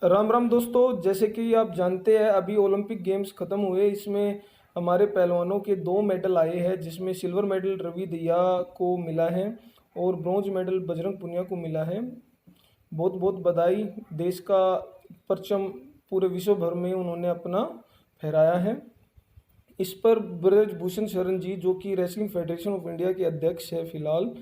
राम राम दोस्तों, जैसे कि आप जानते हैं अभी ओलंपिक गेम्स ख़त्म हुए। इसमें हमारे पहलवानों के 2 मेडल आए हैं, जिसमें सिल्वर मेडल रवि दहिया को मिला है और ब्रॉन्ज मेडल बजरंग पुनिया को मिला है। बहुत बहुत बधाई। देश का परचम पूरे विश्व भर में उन्होंने अपना फहराया है। इस पर ब्रजभूषण शरण जी, जो कि रेसलिंग फेडरेशन ऑफ इंडिया के अध्यक्ष है फिलहाल,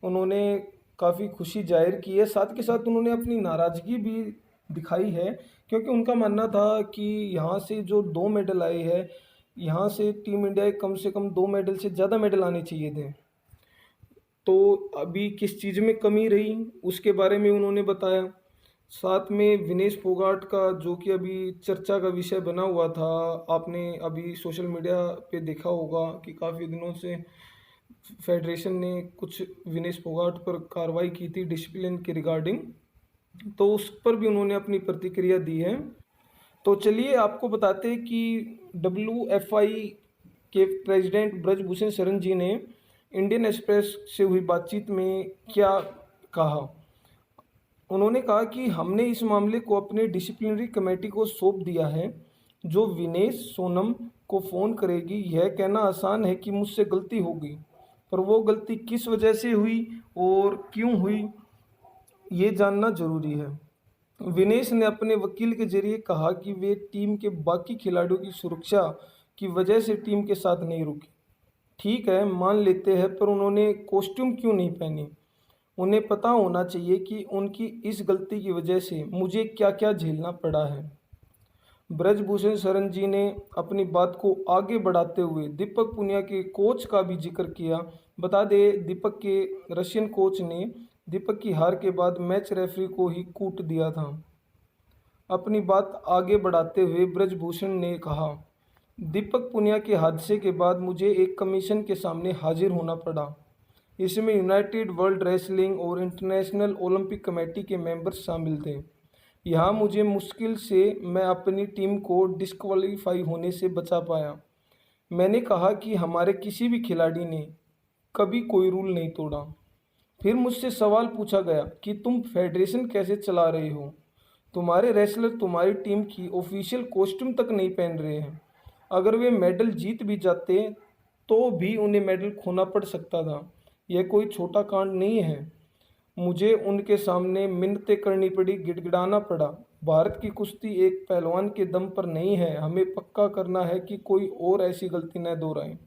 उन्होंने काफ़ी खुशी जाहिर की है। साथ के साथ उन्होंने अपनी नाराज़गी भी दिखाई है, क्योंकि उनका मानना था कि यहाँ से जो 2 मेडल आए हैं, यहाँ से टीम इंडिया के कम से कम 2 मेडल से ज़्यादा मेडल आने चाहिए थे। तो अभी किस चीज़ में कमी रही उसके बारे में उन्होंने बताया। साथ में विनेश फोगाट का, जो कि अभी चर्चा का विषय बना हुआ था, आपने अभी सोशल मीडिया पे देखा होगा कि काफ़ी दिनों से फेडरेशन ने कुछ विनेश फोगाट पर कार्रवाई की थी डिसिप्लिन के रिगार्डिंग। तो उस पर भी उन्होंने अपनी प्रतिक्रिया दी है। तो चलिए आपको बताते हैं कि WFI के प्रेसिडेंट ब्रजभूषण शरण जी ने इंडियन एक्सप्रेस से हुई बातचीत में क्या कहा। उन्होंने कहा कि हमने इस मामले को अपने डिसिप्लिनरी कमेटी को सौंप दिया है, जो विनेश सोनम को फ़ोन करेगी। यह कहना आसान है कि मुझसे गलती हो गई, पर वो गलती किस वजह से हुई और क्यों हुई, ये जानना जरूरी है। विनेश ने अपने वकील के जरिए कहा कि वे टीम के बाकी खिलाड़ियों की सुरक्षा की वजह से टीम के साथ नहीं रुके। ठीक है, मान लेते हैं, पर उन्होंने कॉस्ट्यूम क्यों नहीं पहनी? उन्हें पता होना चाहिए कि उनकी इस गलती की वजह से मुझे क्या क्या झेलना पड़ा है। ब्रजभूषण शरण जी ने अपनी बात को आगे बढ़ाते हुए दीपक पुनिया के कोच का भी जिक्र किया। बता दें, दीपक के रशियन कोच ने दीपक की हार के बाद मैच रेफरी को ही कूट दिया था। अपनी बात आगे बढ़ाते हुए ब्रजभूषण ने कहा, दीपक पुनिया के हादसे के बाद मुझे एक कमीशन के सामने हाजिर होना पड़ा। इसमें यूनाइटेड वर्ल्ड रेसलिंग और इंटरनेशनल ओलंपिक कमेटी के मेंबर्स शामिल थे। यहाँ मुझे मुश्किल से मैं अपनी टीम को डिस्क्वालीफाई होने से बचा पाया। मैंने कहा कि हमारे किसी भी खिलाड़ी ने कभी कोई रूल नहीं तोड़ा। फिर मुझसे सवाल पूछा गया कि तुम फेडरेशन कैसे चला रहे हो? तुम्हारे रेसलर तुम्हारी टीम की ऑफिशियल कॉस्ट्यूम तक नहीं पहन रहे हैं। अगर वे मेडल जीत भी जाते तो भी उन्हें मेडल खोना पड़ सकता था। यह कोई छोटा कांड नहीं है। मुझे उनके सामने मिन्नतें करनी पड़ी, गिड़गिड़ाना पड़ा। भारत की कुश्ती एक पहलवान के दम पर नहीं है। हमें पक्का करना है कि कोई और ऐसी गलती न दोहराए।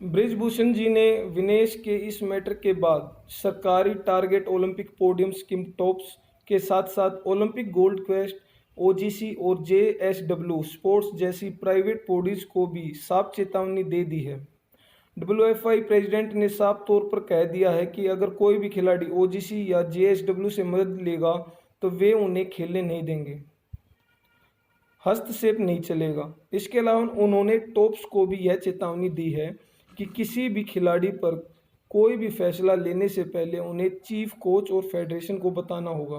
ब्रिजभूषण जी ने विनेश के इस मैटर के बाद सरकारी target Olympic podium scheme tops के साथ साथ ओलंपिक गोल्ड क्वेस्ट, OGC और JSW स्पोर्ट्स जैसी प्राइवेट बॉडीज को भी साफ चेतावनी दे दी है। WFI प्रेसिडेंट ने साफ तौर पर कह दिया है कि अगर कोई भी खिलाड़ी OGC या JSW से मदद लेगा तो वे उन्हें खेलने नहीं देंगे, हस्तक्षेप नहीं चलेगा। इसके अलावा उन्होंने टॉप्स को भी यह चेतावनी दी है कि किसी भी खिलाड़ी पर कोई भी फैसला लेने से पहले उन्हें चीफ कोच और फेडरेशन को बताना होगा।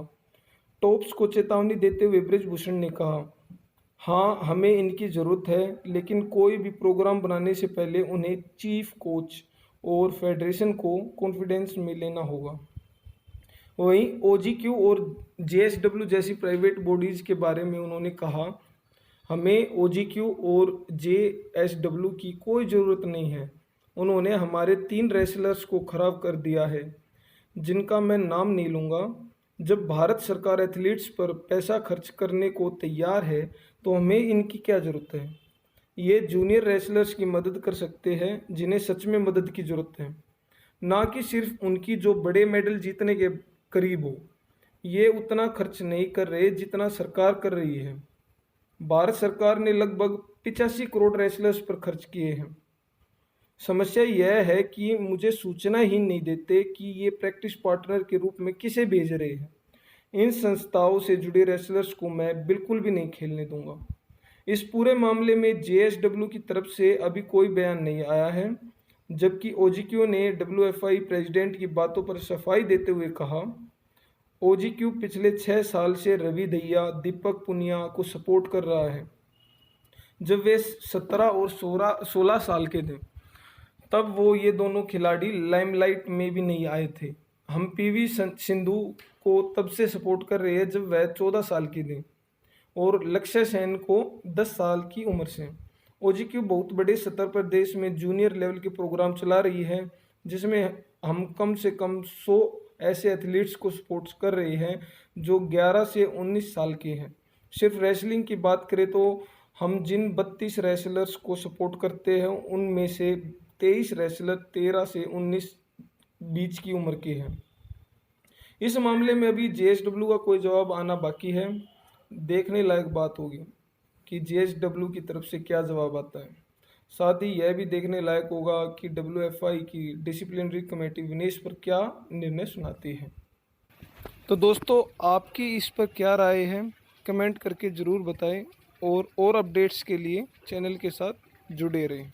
टॉप्स को चेतावनी देते हुए ब्रिजभूषण ने कहा, हाँ हमें इनकी ज़रूरत है, लेकिन कोई भी प्रोग्राम बनाने से पहले उन्हें चीफ कोच और फेडरेशन को कॉन्फिडेंस में लेना होगा। वहीं OGQ और JSW जैसी प्राइवेट बॉडीज़ के बारे में उन्होंने कहा, हमें OGQ और JSW की कोई ज़रूरत नहीं है। उन्होंने हमारे 3 रेसलर्स को खराब कर दिया है, जिनका मैं नाम नहीं लूँगा। जब भारत सरकार एथलीट्स पर पैसा खर्च करने को तैयार है तो हमें इनकी क्या ज़रूरत है? ये जूनियर रेसलर्स की मदद कर सकते हैं जिन्हें सच में मदद की ज़रूरत है, ना कि सिर्फ उनकी जो बड़े मेडल जीतने के करीब हो। ये उतना खर्च नहीं कर रहे जितना सरकार कर रही है। भारत सरकार ने लगभग 85 करोड़ रेसलर्स पर खर्च किए हैं। समस्या यह है कि मुझे सूचना ही नहीं देते कि ये प्रैक्टिस पार्टनर के रूप में किसे भेज रहे हैं। इन संस्थाओं से जुड़े रेसलर्स को मैं बिल्कुल भी नहीं खेलने दूंगा। इस पूरे मामले में JSW की तरफ से अभी कोई बयान नहीं आया है, जबकि OGQ ने WFI प्रेसिडेंट की बातों पर सफाई देते हुए कहा, OGQ पिछले 6 साल से रवि दहिया, दीपक पुनिया को सपोर्ट कर रहा है। जब वे 17 और 16 साल के थे तब वो ये दोनों खिलाड़ी लाइमलाइट में भी नहीं आए थे। हम PV सिंधु को तब से सपोर्ट कर रही है जब वह 14 साल की थी, और लक्ष्य सेन को 10 साल की उम्र से। ओजीक्यू बहुत बड़े स्तर पर देश में जूनियर लेवल के प्रोग्राम चला रही है, जिसमें हम कम से कम 100 ऐसे एथलीट्स को सपोर्ट कर रहे हैं जो 11 से 19 साल के हैं। सिर्फ रेसलिंग की बात करें तो हम जिन 32 रेसलर्स को सपोर्ट करते हैं उनमें से 23 रेसलर 13 से 19 बीच की उम्र के हैं। इस मामले में अभी जेएसडब्ल्यू का कोई जवाब आना बाकी है। देखने लायक बात होगी कि जेएसडब्ल्यू की तरफ से क्या जवाब आता है। साथ ही यह भी देखने लायक होगा कि डब्ल्यूएफआई की डिसिप्लिनरी कमेटी विनेश पर क्या निर्णय सुनाती है। तो दोस्तों, आपकी इस पर क्या राय है, कमेंट करके ज़रूर बताएं, और अपडेट्स के लिए चैनल के साथ जुड़े रहें।